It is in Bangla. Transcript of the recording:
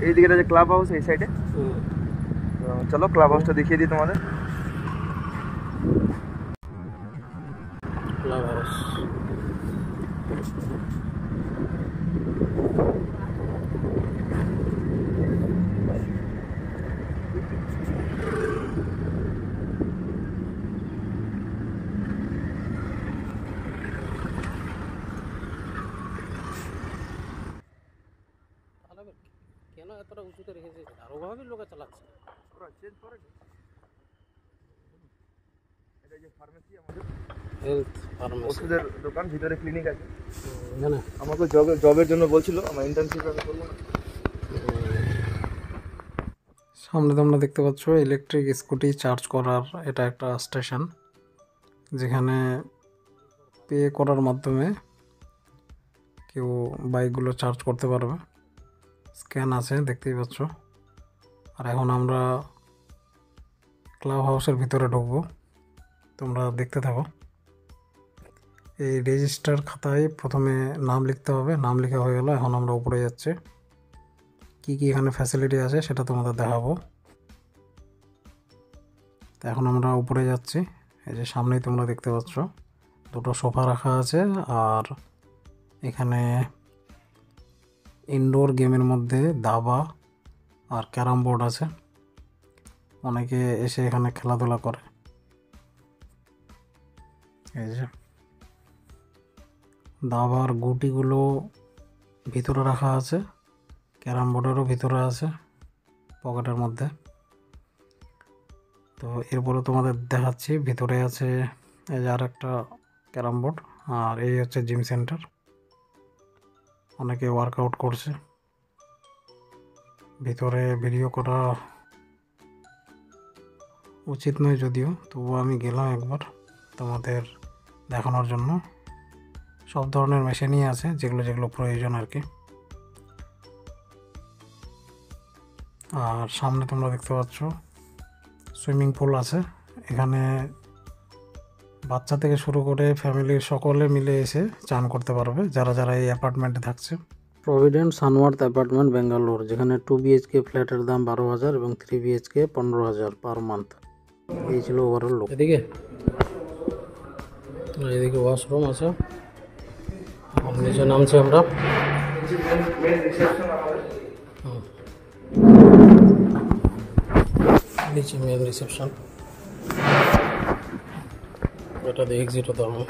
এইদিকে যে ক্লাব হাউস এই সাইডে। চলো ক্লাব হাউসটা দেখিয়ে দিই তোমাদের। ক্লাব হাউস কেন এতটা উঁচুতে রেখেছে? আরো ভাবে লোক চালাচ্ছে। এটা যে ফার্মেসি আমাদের, হেলথ ফার্মেসি, ওষুধের দোকান, ভিতরে ক্লিনিক আছে। জানা আমাকে জবের জন্য বলছিল, আমার ইন্টার্নশিপ আমি করবো না। সামনে তোমরা দেখতে পাচ্ছ ইলেকট্রিক স্কুটি চার্জ করার এটা একটা স্টেশন, যেখানে পে করার মাধ্যমে কেউ বাইকগুলো চার্জ করতে পারবে। স্ক্যান আছে দেখতেই পাচ্ছ। আর এখন আমরা ক্লাব হাউসের ভিতরে ঢুকবো, তোমরা দেখতে থাকো। এই রেজিস্টার খাতায় প্রথমে নাম লিখতে হবে, নাম লেখা হয়ে গেল। এখন আমরা উপরে যাচ্ছি, কি কি এখানে ফ্যাসিলিটি আছে সেটা তোমাদের দেখাবো। তো এখন আমরা উপরে যাচ্ছি। এই যে সামনেই তোমরা দেখতে পাচ্ছ দুটো সোফা রাখা আছে, আর এখানে ইনডোর গেমের মধ্যে দাবা আর ক্যারাম বোর্ড আছে। অনেকে এসে এখানে খেলাধুলা করে। এই যে দাবার গুটিগুলো ভিতরে রাখা আছে, ক্যারাম বোর্ডেরও ভিতরে আছে পকেটের মধ্যে। তো এরপরে তোমাদের দেখাচ্ছি ভিতরে আছে এই যে আর একটা ক্যারাম বোর্ড, আর এই হচ্ছে জিম সেন্টার। অনেকে ওয়ার্কআউট করছে। ভিতরে ভিডিও করা উচিত নয় যদিও, তবুও আমি গেলাম একবার তোমাদের দেখানোর জন্য। সব ধরনের মেশিনই আছে, যেগুলো যেগুলো প্রয়োজন আর কি। আর সামনে তোমরা দেখতে পাচ্ছ সুইমিং পুল আছে। এখানে বাচ্চা থেকে শুরু করে ফ্যামিলির সকলে মিলে এসে চান করতে পারবে, যারা যারা এই অ্যাপার্টমেন্টে থাকছে। প্রভিডেন্ট সানওয়ার্থ অ্যাপার্টমেন্ট বেঙ্গালোর, যেখানে 2 BHK ফ্ল্যাটের দাম 12,000 এবং 3 BHK 15,000 পার মান্থ। এই ছিল ওভারঅল লোক। এদিকে ওয়াশরুম আছে। নিচে নামছি আমরা। নিচে মেন রিসেপশন, এটা দিয়ে এক্সিট হতে হবে।